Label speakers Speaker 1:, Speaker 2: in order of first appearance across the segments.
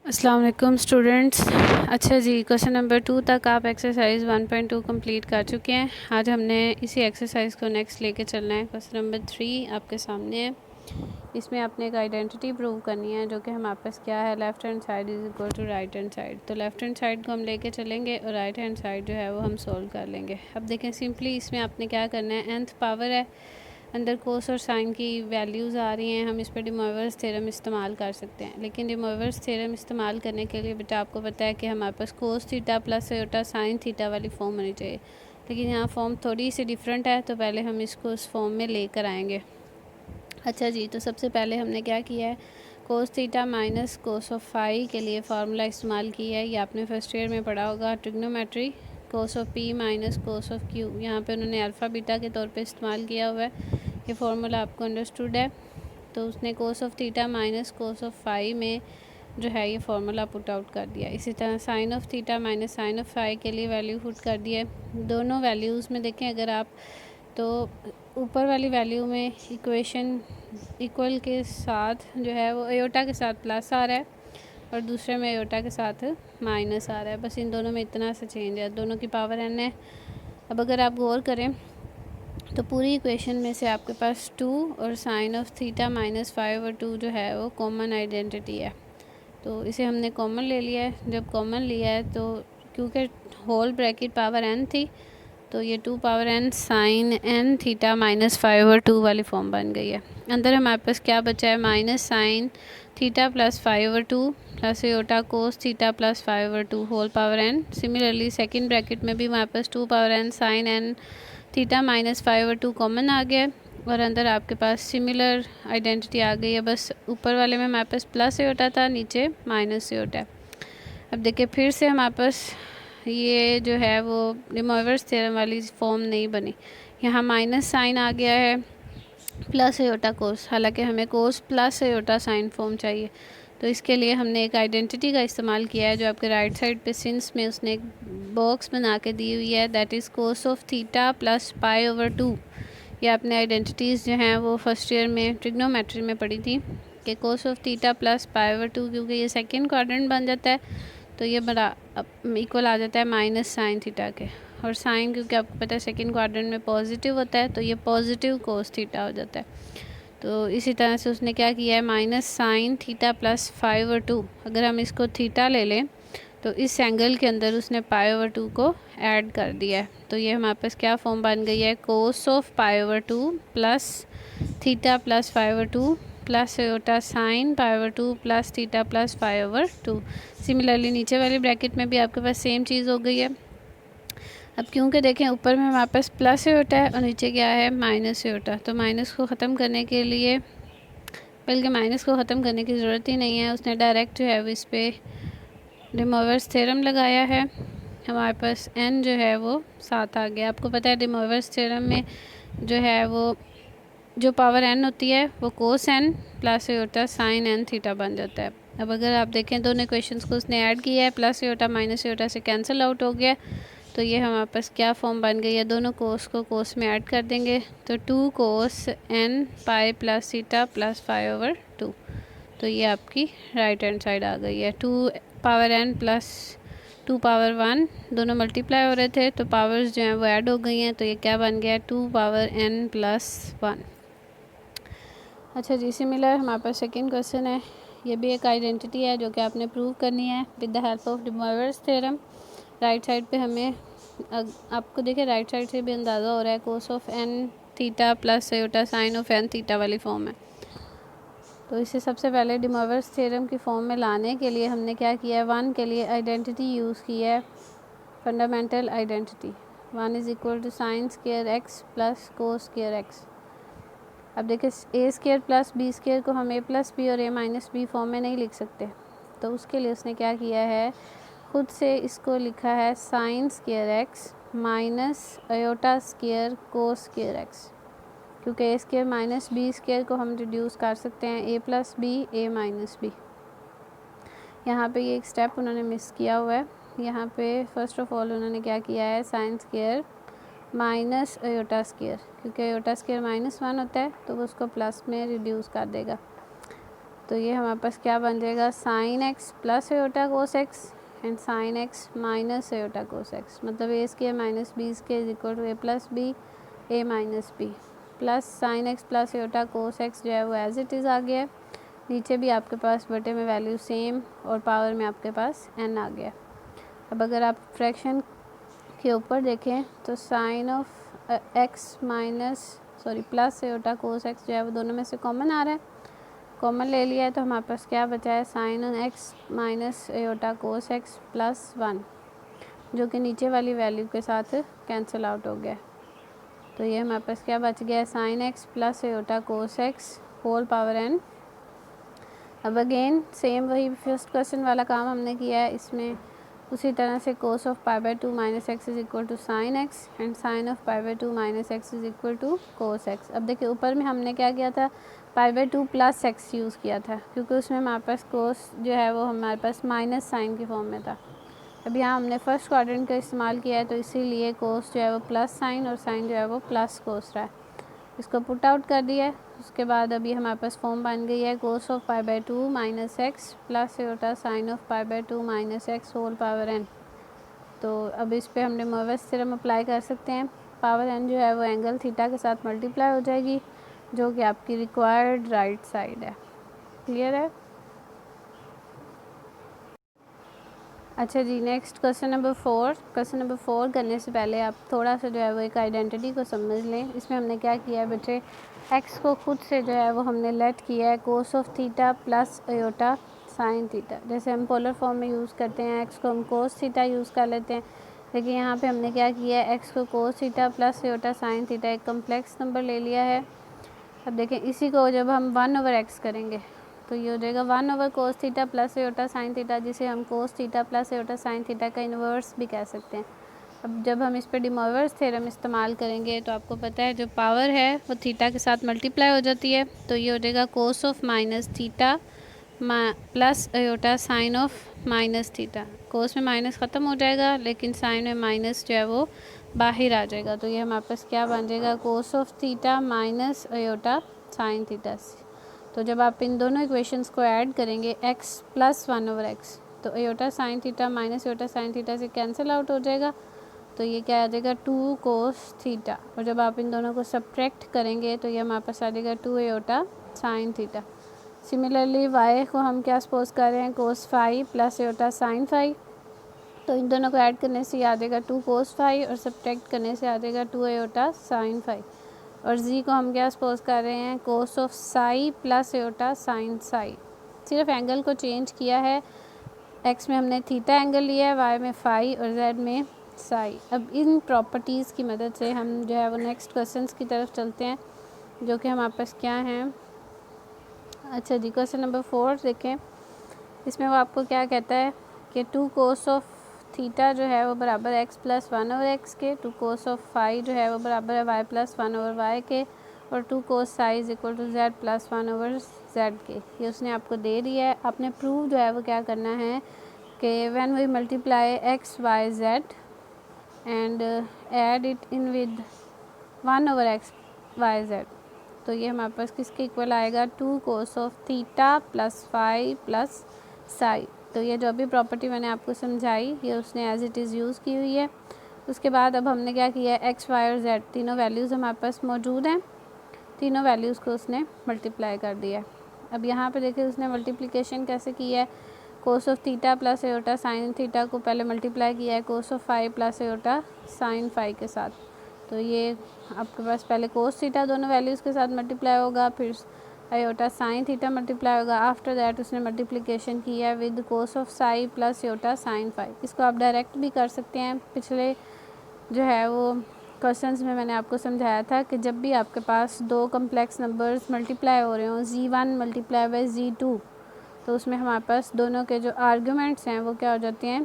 Speaker 1: अस्सलाम वालेकुम स्टूडेंट्स। अच्छा जी, क्वेश्चन नंबर 2 तक आप एक्सरसाइज 1.2 कंप्लीट कर चुके हैं। आज हमने इसी एक्सरसाइज को नेक्स्ट लेके चलना है। क्वेश्चन नंबर 3 आपके सामने है। इसमें आपने एक आइडेंटिटी प्रूव करनी है जो कि हमारे पास क्या है, left hand side is equal to right hand side. तो लेफ़्ट हैंड साइड को हम लेके चलेंगे और राइट हैंड साइड जो है वो हम सोल्व कर लेंगे। अब देखें, सिंपली इसमें आपने क्या करना है, nth पावर है, अंदर कोस और साइन की वैल्यूज़ आ रही हैं। हम इस पर डे मोइवर्स थ्योरम इस्तेमाल कर सकते हैं, लेकिन डे मोइवर्स थ्योरम इस्तेमाल करने के लिए बेटा आपको पता है कि हमारे पास cos theta plus iota sine theta वाली फॉर्म होनी चाहिए, लेकिन यहाँ फॉर्म थोड़ी सी डिफरेंट है, तो पहले हम इसको उस फॉर्म में लेकर आएंगे। अच्छा जी, तो सबसे पहले हमने क्या किया है, cos theta minus cos of phi के लिए फार्मूला इस्तेमाल किया है। ये आपने फर्स्ट ईयर में पढ़ा होगा, trigonometry, cos of P minus cos of Q. यहाँ पे उन्होंने अल्फ़ा बीटा के तौर पे इस्तेमाल किया हुआ है। ये फार्मूला आपको अंडरस्टूड है। तो उसने cos of theta minus cos of phi में जो है ये फार्मूला पुट आउट कर दिया। इसी तरह sine of theta minus sine of phi के लिए वैल्यू पुट कर दिया है। दोनों वैल्यूज़ में देखें अगर आप, तो ऊपर वाली वैल्यू में इक्वेशन इक्वल के साथ जो है वो एयोटा के साथ प्लस आ रहा है और दूसरे में एयोटा के साथ माइनस आ रहा है। बस इन दोनों में इतना सा चेंज है, दोनों की पावर n है। अब अगर आप गौर करें तो पूरी इक्वेशन में से आपके पास 2 और साइन ऑफ थीटा माइनस 5/2 जो है वो कॉमन आइडेंटिटी है, तो इसे हमने कॉमन ले लिया है। जब कॉमन लिया है तो क्योंकि होल ब्रैकेट पावर n थी, तो ये 2 power n sine n theta minus 5/2 वाली फॉर्म बन गई है। अंदर हमारे पास क्या बचा है, minus sine theta plus 5/2 plus iota cos theta plus 5/2 whole power n। Similarly second bracket में भी हमारे पास 2 power n sine n theta minus 5/2 common आ गया और अंदर आपके पास सिमिलर आइडेंटिटी आ गई है। बस ऊपर वाले में हमारे पास प्लस एयोटा था, नीचे माइनस एयोटा। अब देखिए फिर से हमारे पास ये जो है वो डे मोइवर्स थ्योरम वाली फॉर्म नहीं बनी। यहाँ माइनस साइन आ गया है प्लस एयोटा कोस, हालांकि हमें कोस प्लस एयोटा साइन फॉर्म चाहिए। तो इसके लिए हमने एक आइडेंटिटी का इस्तेमाल किया है जो आपके राइट साइड पे सिंस में उसने एक बॉक्स बना के दी हुई है, that is cos of theta plus पाई/2। ये आपने आइडेंटिटीज़ जो हैं वो फर्स्ट ईयर में ट्रिग्नोमेट्री में पढ़ी थी कि कोस ऑफ थीटा प्लस पाई/2, क्योंकि ये सेकेंड क्वाड्रेंट बन जाता है तो ये बड़ा इक्वल आ जाता है माइनस साइन थीटा के। और साइन क्योंकि आपको पता है सेकेंड क्वाड्रेंट में पॉजिटिव होता है, तो ये पॉजिटिव कोस थीटा हो जाता है। तो इसी तरह से उसने क्या किया है, माइनस साइन थीटा प्लस 5/2, अगर हम इसको थीटा ले लें तो इस एंगल के अंदर उसने पाई/2 को ऐड कर दिया है। तो ये हमारे पास क्या फॉर्म बन गई है, कोस ऑफ पाई/2 plus theta plus 5/2 plus iota sine पाई/2 प्लस थीटा प्लस 5/2। सिमिलरली नीचे वाली ब्रैकेट में भी आपके पास सेम चीज़ हो गई है। अब क्योंकि देखें ऊपर में हमारे पास प्लस एयोटा है और नीचे क्या है, माइनस एयोटा, तो माइनस को ख़त्म करने के लिए, बल्कि माइनस को ख़त्म करने की ज़रूरत ही नहीं है, उसने डायरेक्ट जो है वो इस पर डे मोइवर्स थ्योरम लगाया है। हमारे पास n जो है वो 7 आ गया। आपको पता है डे मोइवर्स थ्योरम में जो है वो जो पावर n होती है वो cos n plus iota sine n theta बन जाता है। अब अगर आप देखें दोनों इक्वेशंस को उसने ऐड किया है, प्लस एयोटा माइनस एयोटा से कैंसिल आउट हो गया, तो ये हमारे पास क्या फॉर्म बन गई है, दोनों कोस को कोस में ऐड कर देंगे तो 2 कोस n pi plus theta plus 5/2। तो ये आपकी राइट हैंड साइड आ गई है। 2 पावर n प्लस 2 पावर 1 दोनों मल्टीप्लाई हो रहे थे, तो पावर्स जो हैं वो ऐड हो गई हैं, तो ये क्या बन गया, 2 पावर n प्लस 1। अच्छा जी, सिमिलर हमारे पास सेकंड क्वेश्चन है। ये भी एक आइडेंटिटी है जो कि आपने प्रूव करनी है with the help of day Moivre's theorem. Right side पे हमें आपको देखिए राइट साइड से भी अंदाज़ा हो रहा है, cos of n theta plus iota sine of n theta वाली फॉर्म है। तो इसे सबसे पहले डे मोइवर्स थ्योरम की फॉर्म में लाने के लिए हमने क्या किया है, 1 के लिए आइडेंटिटी यूज़ की है, fundamental identity. 1 is equal to sine square x plus cos square x. अब देखिए a square plus b square को हम ए प्लस बी और ए माइनस बी फॉर्म में नहीं लिख सकते, तो उसके लिए उसने क्या किया है, खुद से इसको लिखा है sign square x minus iota square कोस स्क्वायर एक्स, क्योंकि ए स्क्वायर माइनस बी स्क्वायर को हम रिड्यूस कर सकते हैं ए plus B A minus B. यहाँ पे ये एक स्टेप उन्होंने मिस किया हुआ है। यहाँ पे फर्स्ट ऑफ ऑल उन्होंने क्या किया है, sine square minus iota square, क्योंकि अयोटा स्क्वायर -1 होता है तो वो उसको प्लस में रिड्यूस कर देगा। तो ये हमारे पास क्या बन जाएगा, sine x plus iota cos X and sine X minus iota cos X, मतलब A square minus B square is equal to A plus B A minus B, plus sine x plus iota cos x जो है वो as it is आ गया है। नीचे भी आपके पास बटे में वैल्यू सेम और पावर में आपके पास n आ गया। अब अगर आप फ्रैक्शन के ऊपर देखें तो sine of x minus plus iota cos x जो है वो दोनों में से कॉमन आ रहा है, कॉमन ले लिया है तो हमारे पास क्या बचा है, sine X minus iota cos x plus 1, जो कि नीचे वाली वैल्यू के साथ कैंसिल आउट हो गया। तो ये हमारे पास क्या बच गया है, sine x plus iota cos x whole power n। अब अगेन सेम वही फर्स्ट क्वेश्चन वाला काम हमने किया है, इसमें उसी तरह से cos of pi by 2 minus x is equal to sine x and sine of pi by 2 minus x is equal to cos x. अब देखिए ऊपर में हमने क्या किया था, pi by 2 plus x use किया था, क्योंकि उसमें हमारे पास कोस जो है वो हमारे पास माइनस साइन की फॉर्म में था। अब यहाँ हमने फर्स्ट क्वाड्रेंट का इस्तेमाल किया है, तो इसीलिए कोस जो है वो प्लस साइन और साइन जो है वो प्लस कोस रहा है। इसको पुट आउट कर दिया है, उसके बाद अभी हमारे पास फॉर्म बन गई है cos of pi by 2 minus x plus iota sine of pi by 2 minus x whole power n। तो अब इस पे हम De Moivre's थ्योरम अप्लाई कर सकते हैं। पावर n जो है वो एंगल थीटा के साथ मल्टीप्लाई हो जाएगी, जो कि आपकी रिक्वायर्ड राइट साइड है। क्लियर है? अच्छा जी, next question number 4। Question number 4 करने से पहले आप थोड़ा सा जो है वो एक आइडेंटिटी को समझ लें। इसमें हमने क्या किया है बच्चे, एक्स को खुद से जो है वो हमने लेट किया है cos of theta plus iota sine theta. जैसे हम पोलर फॉर्म में यूज़ करते हैं, एक्स को हम कोस थीटा यूज़ कर लेते हैं, लेकिन यहाँ पे हमने क्या किया है, एक्स को कोस theta plus iota sine theta एक कम्प्लेक्स नंबर ले लिया है। अब देखें इसी को जब हम 1/x करेंगे तो ये हो जाएगा 1 कोस theta plus iota sine theta, जिसे हम कोस theta plus iota sine theta का इन्वर्स भी कह सकते हैं। अब जब हम इस पर De Moivre's थ्योरम इस्तेमाल करेंगे तो आपको पता है जो पावर है वो थीटा के साथ मल्टीप्लाई हो जाती है, तो ये हो जाएगा cos of minus theta plus iota sine of minus theta. Cos में माइनस ख़त्म हो जाएगा, लेकिन साइन में माइनस जो है वो बाहर आ जाएगा। तो ये हमारे पास क्या बन जाएगा, cos of theta minus aorta sine theta. तो जब आप इन दोनों इक्वेशंस को ऐड करेंगे x प्लस 1/x, तो aorta sine theta minus aorta sine theta से कैंसिल आउट हो जाएगा, तो ये क्या आ जाएगा 2 कोस थीटा। और जब आप इन दोनों को सब्ट्रैक्ट करेंगे तो ये हमारे पास आ जाएगा 2 iota sine theta. Similarly y को हम क्या सपोज कर रहे हैं, cos phi plus iota sine phi, तो इन दोनों को ऐड करने से आ जाएगा 2 कोस फाई और सब्ट्रैक्ट करने से आ जाएगा 2 एयोटा साइन फाई। और z को हम क्या सपोज कर रहे हैं, cos of psi plus iota sine psi. सिर्फ एंगल को चेंज किया है, x में हमने थीटा एंगल लिया है, y में फाई और z में साई। अब इन प्रॉपर्टीज़ की मदद से हम जो है वो नेक्स्ट क्वेश्चंस की तरफ चलते हैं, जो कि हमारे पास क्या हैं। अच्छा जी, क्वेश्चन नंबर 4 देखें। इसमें वो आपको क्या कहता है कि 2 कोस ऑफ थीटा जो है वो बराबर x प्लस 1/x के, 2 कोस ऑफ फाई जो है वो बराबर है y प्लस 1/y के, और 2 cos psi is equal to z plus 1/z के। ये उसने आपको दे दिया है। आपने प्रूव जो है वो क्या करना है कि when we multiply x y z and add it in with 1/x y z, तो ये हमारे पास किसके इक्वल आएगा, 2 cos of theta plus phi plus psi. तो ये जो भी प्रॉपर्टी मैंने आपको समझाई ये उसने एज इट इज़ यूज़ की हुई है। उसके बाद अब हमने क्या किया है, एक्स वाई और जेड तीनों वैल्यूज़ हमारे पास मौजूद हैं, तीनों वैल्यूज़ को उसने मल्टीप्लाई कर दिया है। अब यहाँ पे देखिए उसने मल्टीप्लिकेशन कैसे की है, cos of theta plus iota sine theta को पहले मल्टीप्लाई किया है cos of phi plus iota sine phi के साथ। तो ये आपके पास पहले कोस थीटा दोनों वैल्यूज़ के साथ मल्टीप्लाई होगा, फिर आयोटा साइन थीटा मल्टीप्लाई होगा। आफ्टर दैट उसने मल्टीप्लिकेशन किया है with cos of psi plus iota sine phi. इसको आप डायरेक्ट भी कर सकते हैं। पिछले जो है वो क्वेश्चंस में मैंने आपको समझाया था कि जब भी आपके पास दो कम्प्लेक्स नंबर्स मल्टीप्लाई हो रहे हों, z1 मल्टीप्लाई बाई z2, तो उसमें हमारे पास दोनों के जो आर्ग्यूमेंट्स हैं वो क्या हो जाते हैं,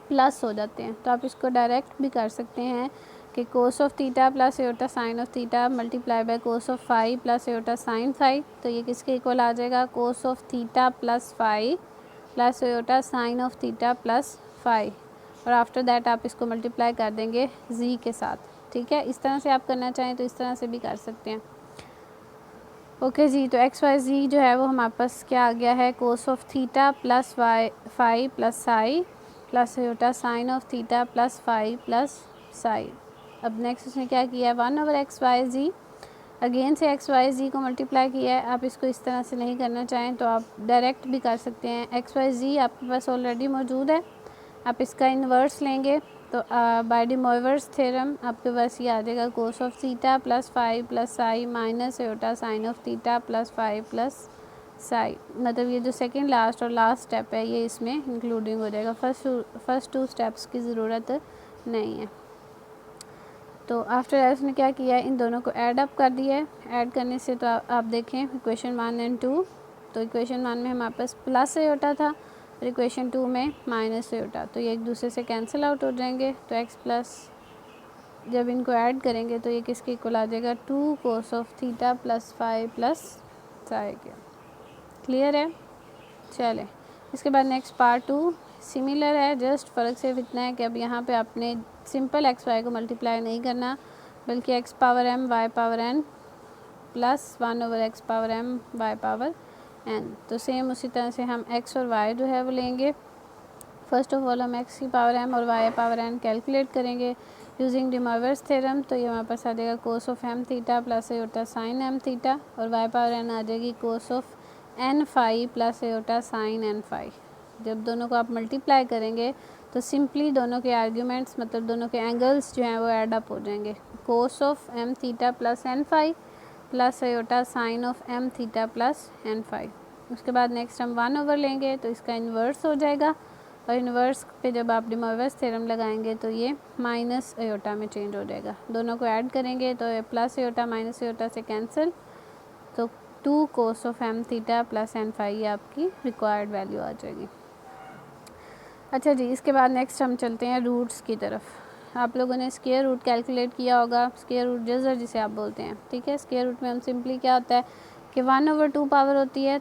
Speaker 1: प्लस हो जाते हैं। तो आप इसको डायरेक्ट भी कर सकते हैं कि cos of theta plus iota sine of theta multiply by cos of phi plus iota sine phi, तो ये किसके इक्वल आ जाएगा, cos of theta plus phi plus iota sine of theta plus phi. और आफ्टर दैट आप इसको multiply कर देंगे z के साथ। ठीक है, इस तरह से आप करना चाहें तो इस तरह से भी कर सकते हैं। ओके जी, तो एक्स वाई जी जो है वो हमारे पास क्या आ गया है, cos of theta plus y phi plus psi plus iota sine of theta plus phi plus psi. अब नेक्स्ट उसने क्या किया है, 1 over x y z, again से एक्स वाई जी को मल्टीप्लाई किया है। आप इसको इस तरह से नहीं करना चाहें तो आप डायरेक्ट भी कर सकते हैं। एक्स वाई जी आपके पास ऑलरेडी मौजूद है, आप इसका इन्वर्स लेंगे तो बाय डी मोइवर्स थ्योरम आपके पास ये आ जाएगा cos of theta plus phi plus psi minus iota sine of theta plus phi plus psi. मतलब ये जो सेकंड लास्ट और लास्ट स्टेप है ये इसमें इंक्लूडिंग हो जाएगा, फर्स्ट टू स्टेप्स की ज़रूरत नहीं है। तो आफ्टर दैट उसने क्या किया है, इन दोनों को ऐड अप कर दिया है। ऐड करने से तो आप देखें इक्वेशन 1 एंड 2, तो इक्वेशन 1 में हमारे पास प्लस आयोटा था और इक्वेशन 2 में माइनस आयोटा, तो ये एक दूसरे से कैंसिल आउट हो जाएंगे। तो एक्स प्लस जब इनको ऐड करेंगे तो ये किसके इक्वल आ जाएगा, 2 cos of theta plus phi plus psi के। क्लियर है। चले इसके बाद नेक्स्ट पार्ट 2 सिमिलर है, जस्ट फ़र्क सिर्फ इतना है कि अब यहाँ पे आपने सिंपल एक्स वाई को मल्टीप्लाई नहीं करना बल्कि x power m y power n plus 1 over x power m y power n. तो सेम उसी तरह से हम एक्स और वाई जो है वो लेंगे। फर्स्ट ऑफ ऑल हम एक्स की पावर एम और वाई पावर एन कैलकुलेट करेंगे यूजिंग डी मोइवर्स थ्योरम। तो ये हमारे पास आ जाएगा cos of m theta plus iota sine m theta और वाई पावर एन आ जाएगी cos of n phi plus iota sine n phi. जब दोनों को आप मल्टीप्लाई करेंगे तो सिंपली दोनों के आर्ग्यूमेंट्स मतलब दोनों के एंगल्स जो हैं वो ऐड अप हो जाएंगे। Cos of m theta plus n phi plus iota sine of m theta plus n phi. उसके बाद नेक्स्ट हम 1 ओवर लेंगे तो इसका इन्वर्स हो जाएगा और इन्वर्स पे जब आप डी मोइवर्स थ्योरम लगाएंगे तो ये माइनस आयोटा में चेंज हो जाएगा। दोनों को ऐड करेंगे तो ये प्लस आयोटा माइनस आयोटा से कैंसिल, तो 2 cos of m theta plus n phi ये आपकी रिक्वायर्ड वैल्यू आ जाएगी। अच्छा जी, इसके बाद नेक्स्ट हम चलते हैं रूट्स की तरफ। आप लोगों ने स्क्वायर रूट कैलकुलेट किया होगा, स्क्वायर रूट जज़र जिसे आप बोलते हैं, ठीक है। स्क्वायर रूट में हम सिंपली क्या होता है कि 1/2 पावर होती है,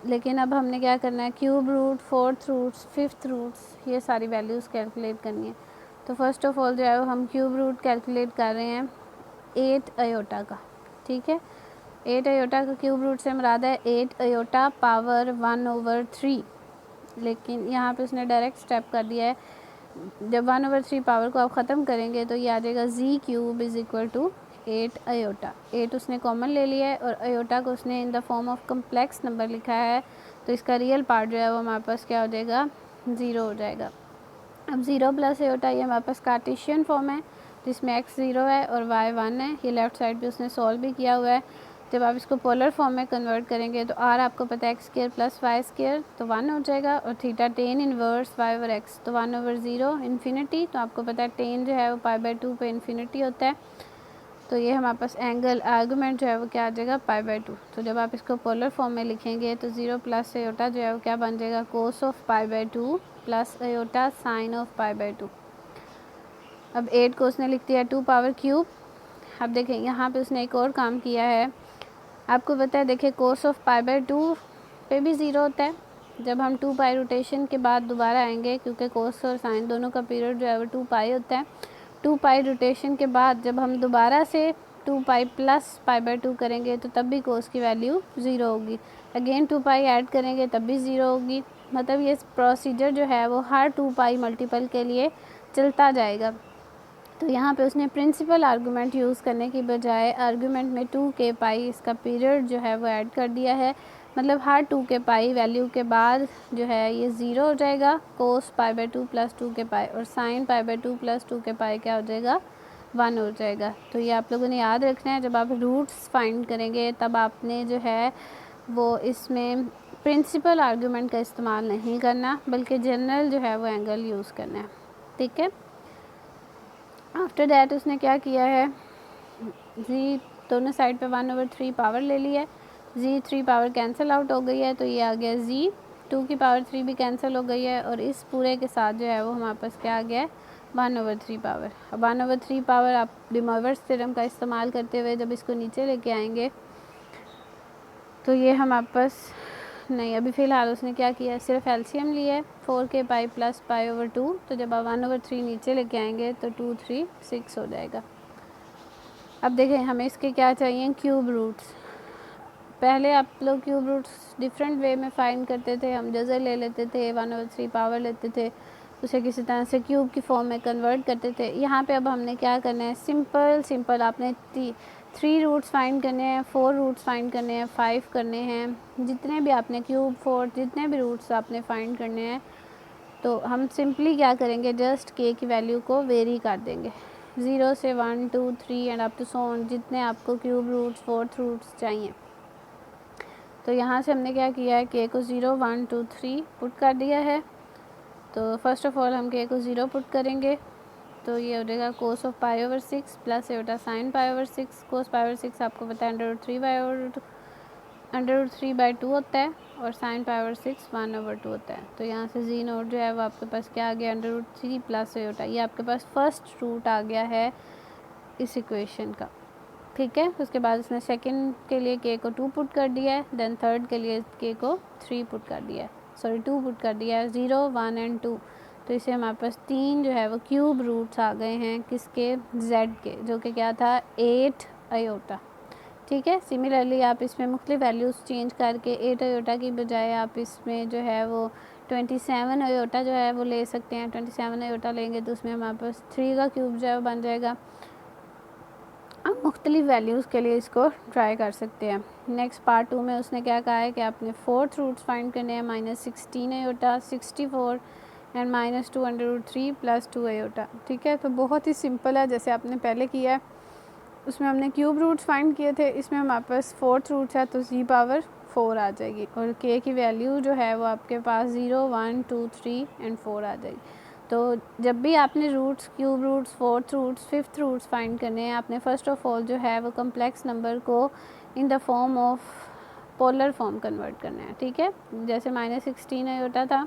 Speaker 1: लेकिन अब हमने क्या करना है, cube root, fourth roots, fifth roots, ये सारी वैल्यूज़ कैलकुलेट करनी है। तो फर्स्ट ऑफ ऑल जो है वो हम क्यूब रूट कैलकुलेट कर रहे हैं 8 आयोटा का, ठीक है। 8 आयोटा का क्यूब रूट से मुराद है 8 आयोटा पावर 1/3, लेकिन यहाँ पे उसने डायरेक्ट स्टेप कर दिया है। जब 1/3 पावर को आप ख़त्म करेंगे तो ये आ जाएगा G cube is equal to 8 iota. 8 उसने कॉमन ले लिया है और आयोटा को उसने in the form of complex number लिखा है, तो इसका रियल पार्ट जो है वो हमारे पास क्या हो जाएगा, 0 हो जाएगा। अब 0 प्लस आयोटा ये हमारे पास कार्टेशियन फॉर्म है जिसमें x 0 है और y 1 है। ये लेफ़्ट साइड पे उसने सॉल्व भी किया हुआ है। जब आप इसको पोलर फॉर्म में कन्वर्ट करेंगे तो r आपको पता है x² प्लस y² तो 1 हो जाएगा और theta tan inverse y over x तो 1/0 इन्फिनिटी। तो आपको पता है टेन जो है वो π/2 पे इन्फिनिटी होता है, तो ये हमारे पास एंगल आर्गूमेंट जो है वो क्या आ जाएगा, π/2। तो जब आप इसको पोलर फॉर्म में लिखेंगे तो 0 प्लस आयोटा जो है वो क्या बन जाएगा, cos of π/2 plus iota sine of π/2। अब 8 को उसने लिख दिया 2 पावर क्यूब। अब देखें यहाँ पे उसने एक और काम किया है, आपको पता है देखिए कोस ऑफ π/2 पे भी 0 होता है। जब हम 2 पाई रोटेशन के बाद दोबारा आएंगे, क्योंकि कोस और साइन दोनों का पीरियड जो है वो 2 पाई होता है, 2 पाई रोटेशन के बाद जब हम दोबारा से 2 पाई प्लस π/2 करेंगे तो तब भी कोस की वैल्यू 0 होगी। अगेन 2 पाई ऐड करेंगे तब भी 0 होगी। मतलब ये प्रोसीजर जो है वो हर 2 पाई मल्टीपल के लिए चलता जाएगा। तो यहाँ पे उसने प्रिंसिपल आर्गूमेंट यूज़ करने की बजाय आर्गूमेंट में 2 के पाई इसका पीरियड जो है वो ऐड कर दिया है। मतलब हर 2 के पाई वैल्यू के बाद जो है ये 0 हो जाएगा, कोस π/2 प्लस 2 के पाई और साइन π/2 प्लस 2 के पाई क्या हो जाएगा, 1 हो जाएगा। तो ये आप लोगों ने याद रखना है, जब आप रूट्स फाइंड करेंगे तब आपने जो है वो इसमें प्रिंसिपल आर्गूमेंट का इस्तेमाल नहीं करना बल्कि जनरल जो है वो एंगल यूज़ करना है, ठीक है। आफ्टर दैट उसने क्या किया है, जी दोनों साइड पे 1/3 पावर ले लिया है, जी 3 पावर कैंसिल आउट हो गई है तो ये आ गया जी 2 की पावर 3 भी कैंसिल हो गई है और इस पूरे के साथ जो है वो हमारे पास क्या आ गया है, 1/3 पावर। अब 1/3 पावर आप डी मोइवर्स थ्योरम का इस्तेमाल करते हुए जब इसको नीचे लेके आएंगे तो ये हमारे पास नहीं, अभी फ़िलहाल उसने क्या किया है, सिर्फ एलसीएम लिया है 4k पाई प्लस π/2। तो जब आप 1/3 नीचे लेके आएंगे तो 2 3 6 हो जाएगा। अब देखें हमें इसके क्या चाहिए, क्यूब रूट्स। पहले आप लोग क्यूब रूट्स डिफरेंट वे में फाइंड करते थे, हम जज़र ले लेते थे, 1/3 पावर लेते थे, उसे किसी तरह से क्यूब की फॉर्म में कन्वर्ट करते थे। यहाँ पे अब हमने क्या करना है, सिंपल आपने 3 रूट्स फाइंड करने हैं, 4 रूट्स फाइंड करने हैं, 5 करने हैं, जितने भी आपने क्यूब 4 जितने भी रूट्स आपने फाइंड करने हैं। तो हम सिंपली क्या करेंगे, जस्ट के की वैल्यू को वेरी कर देंगे 0 से 1 2 3 and up to so on, जितने आपको क्यूब रूट्स 4th रूट्स चाहिए। तो यहाँ से हमने क्या किया है, के को 0 1 2 3 पुट कर दिया है। तो फर्स्ट ऑफ ऑल हम के को 0 पुट करेंगे, तो ये हो जाएगा cos of pi over 6 plus iota sine pi over 6। Cos pi over 6 आपको पता है √3/2 होता है और साइन पाई ओवर 6 1/2 होता है। तो यहाँ से जी नोट जो है वो आपके पास क्या आ गया, √3 प्लस एटा। ये आपके पास फर्स्ट रूट आ गया है इस इक्वेशन का, ठीक है। उसके बाद उसने सेकंड के लिए के को 2 पुट कर दिया है, देन थर्ड के लिए के को 3 पुट कर दिया है, 2 पुट कर दिया है, 0 1 एंड 2। तो इसे हमारे पास 3 जो है वो क्यूब रूट्स आ गए हैं, किसके, z के, जो कि क्या था 8 आयोटा, ठीक है। सिमिलरली आप इसमें मुख्तलिफ वैल्यूज़ चेंज करके 8 आयोटा की बजाय आप इसमें जो है वो 27 आयोटा जो है वो ले सकते हैं। 27 आयोटा लेंगे तो उसमें हमारे पास 3 का क्यूब जो है वो बन जाएगा। आप मुख्तलिफ वैल्यूज़ के लिए इसको ट्राई कर सकते हैं। नेक्स्ट पार्ट 2 में उसने क्या कहा है कि आपने 4th रूट्स फाइंड करने हैं, -16 आयोटा, 64 एंड -2√3 प्लस 2 आयोटा, ठीक है। तो बहुत ही सिंपल है, जैसे आपने पहले किया है उसमें हमने क्यूब रूट्स फाइंड किए थे, इसमें हमारे पास 4th रूट्स है तो z पावर 4 आ जाएगी और k की वैल्यू जो है वो आपके पास 0 1 2 3 एंड 4 आ जाएगी। तो जब भी आपने roots, cube roots, 4th roots, 5th roots find करने हैं, आपने फ़र्स्ट ऑफ ऑल जो है वो कम्प्लेक्स नंबर को in the form of polar form convert करना है, ठीक है। जैसे -16 आयोटा था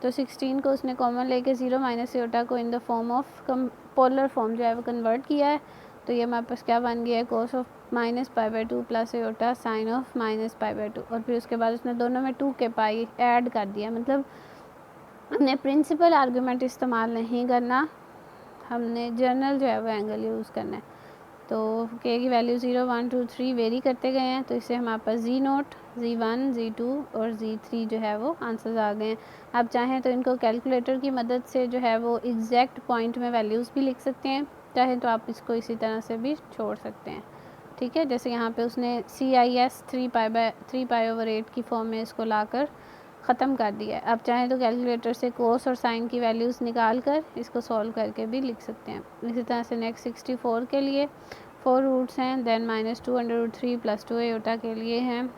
Speaker 1: तो 16 को उसने कॉमन लेके 0 माइनस आयोटा को in the form of polar form जो है वो कन्वर्ट किया है। तो ये हमारे पास क्या बन गया है, cos of -π/2 plus iota sine of -π/2। और फिर उसके बाद उसने दोनों में 2 के पाई ऐड कर दिया, मतलब हमने प्रिंसिपल आर्गूमेंट इस्तेमाल नहीं करना, हमने जनरल जो है वो एंगल यूज़ करना है। तो के की वैल्यू 0 1 2 3 वेरी करते गए हैं, तो इससे हमारे पास z0 z1 z2 और z3 जो है वो आंसर्स आ गए हैं। आप चाहें तो इनको कैलकुलेटर की मदद से जो है वो एग्जैक्ट पॉइंट में वैल्यूज़ भी लिख सकते हैं, चाहे तो आप इसको इसी तरह से भी छोड़ सकते हैं, ठीक है। जैसे यहाँ पे उसने CIS 3π/8 की फॉर्म में इसको लाकर ख़त्म कर दिया है। आप चाहें तो कैलकुलेटर से कोस और साइन की वैल्यूज़ निकाल कर इसको सॉल्व करके भी लिख सकते हैं। इसी तरह से नेक्स्ट 64 के लिए 4 रूट्स हैं, देन -2√3 प्लस 2 आयोटा के लिए हैं।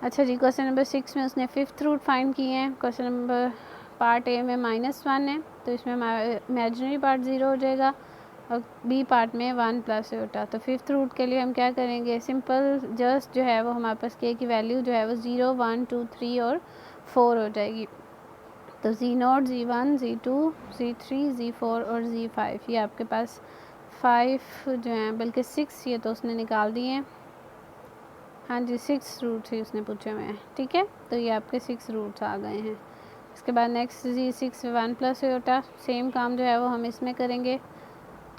Speaker 1: अच्छा जी, क्वेश्चन नंबर 6 में उसने 5th रूट फाइंड किए हैं। क्वेश्चन नंबर पार्ट ए में -1 है, तो इसमें इमेजिनरी पार्ट 0 हो जाएगा और बी पार्ट में 1 प्लस आयोटा। तो 5th रूट के लिए हम क्या करेंगे, सिंपल जस्ट जो है वो हमारे पास के की वैल्यू जो है वो 0 1 2 3 और 4 हो जाएगी। तो z0 z1 z2 z3 z4 और z5, ये आपके पास 5 जो हैं, बल्कि 6 ये तो उसने निकाल दिए हैं। हाँ जी, 6 रूट्स ही उसने पूछे हुए हैं, ठीक है। तो ये आपके 6 रूट्स आ गए हैं। इसके बाद next z6 1 plus iota, same काम जो है वो हम इसमें करेंगे।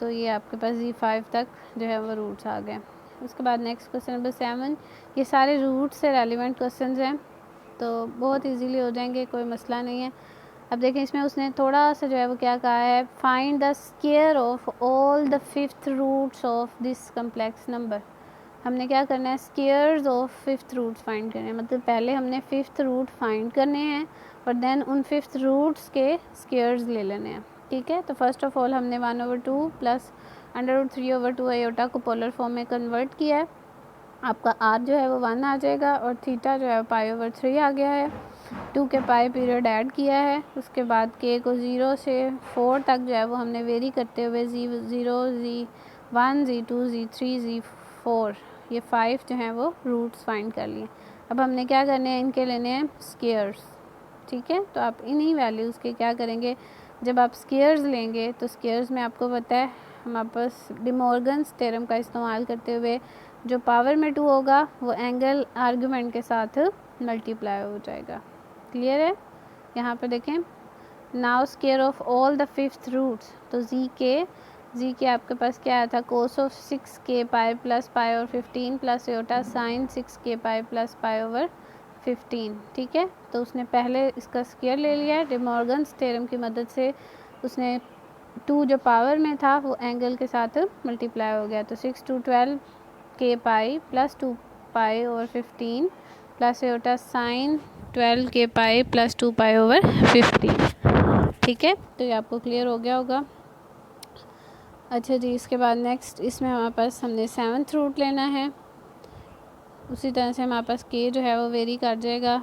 Speaker 1: तो ये आपके पास z5 तक जो है वो रूट्स आ गए। उसके बाद नेक्स्ट क्वेश्चन नंबर 7, ये सारे रूट से रेलिवेंट क्वेश्चंस हैं, तो बहुत इजीली हो जाएंगे, कोई मसला नहीं है। अब देखें इसमें उसने थोड़ा सा जो है वो क्या कहा है, find the square of all the 5th roots of this complex number. हमने क्या करना है, squares of 5th roots find करने हैं, मतलब पहले हमने 5th रूट फाइंड करने हैं और देन उन 5th रूट्स के स्क्वायर्स ले लेने हैं, ठीक है। तो फर्स्ट ऑफ ऑल हमने 1/2 प्लस √3/2 आयोटा को पोलर फॉर्म में कन्वर्ट किया है। आपका r जो है वो 1 आ जाएगा और थीटा जो है π/3 आ गया है। 2 के पाई पीरियड ऐड किया है। उसके बाद k को 0 से 4 तक जो है वो हमने वेरी करते हुए z0 z1 z2 z3 z4 ये 5 जो हैं वो रूट्स फाइंड कर लिए। अब हमने क्या करने हैं, इनके लेने हैं स्क्वायर्स, ठीक है। तो आप इन्हीं वैल्यूज़ के क्या करेंगे, जब आप स्क्वायर्स लेंगे तो स्क्वायर्स में आपको पता है हमारे पास डिमॉर्गन्स थ्योरम का इस्तेमाल करते हुए जो पावर में 2 होगा वो एंगल आर्गूमेंट के साथ मल्टीप्लाई हो जाएगा। क्लियर है? यहाँ पर देखें, now square of all the 5th roots, तो z के जी कि आपके पास क्या आया था, cos of 6k pi plus pi और 15 plus iota sine 6k pi plus pi over 15। ठीक है, तो उसने पहले इसका स्क्वायर ले लिया है। डिमॉर्गन्स थ्योरम की मदद से उसने 2 जो पावर में था वो एंगल के साथ मल्टीप्लाई हो गया, तो 6 to 12k pi plus 2 pi over 15 plus iota sine 12k pi plus 2 pi over 15। ठीक है, तो ये आपको क्लियर हो गया होगा। अच्छा जी, इसके बाद नेक्स्ट इसमें हमारे पास हमने 7th रूट लेना है। उसी तरह से हमारे पास के जो है वो वेरी कर जाएगा।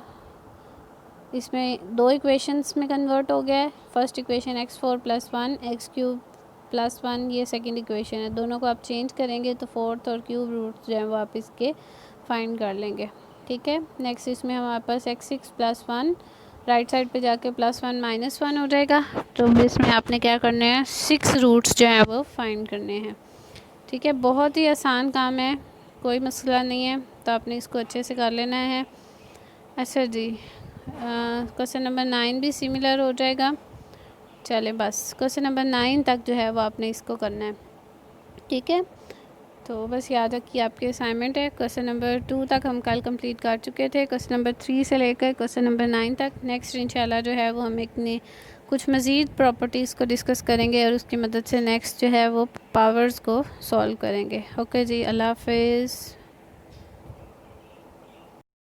Speaker 1: इसमें 2 इक्वेशंस में कन्वर्ट हो गया है। फर्स्ट इक्वेशन x4 + 1 x³ + 1, ये सेकंड इक्वेशन है। दोनों को आप चेंज करेंगे तो फोर्थ और क्यूब रूट जो है वो आप इसके फाइंड कर लेंगे। ठीक है, नेक्स्ट इसमें हमारे पास x6 + 1 राइट साइड पे जाके +1 - 1 हो जाएगा। तो इसमें आपने क्या करने हैं, 6 रूट्स जो हैं वो फाइंड करने हैं। ठीक है, बहुत ही आसान काम है, कोई मसला नहीं है, तो आपने इसको अच्छे से कर लेना है। अच्छा जी, क्वेश्चन नंबर 9 भी सिमिलर हो जाएगा। चले बस क्वेश्चन नंबर 9 तक जो है वो आपने इसको करना है। ठीक है, तो बस याद रखिए आपकी असाइनमेंट है। क्वेश्चन नंबर 2 तक हम कल कंप्लीट कर चुके थे, क्वेश्चन नंबर 3 से लेकर क्वेश्चन नंबर 9 तक। नेक्स्ट इंशाल्लाह जो है वो हम एक कुछ मज़ीद प्रॉपर्टीज़ को डिस्कस करेंगे और उसकी मदद से नेक्स्ट जो है वो पावर्स को सॉल्व करेंगे। ओके जी, अल्लाह हाफिज़।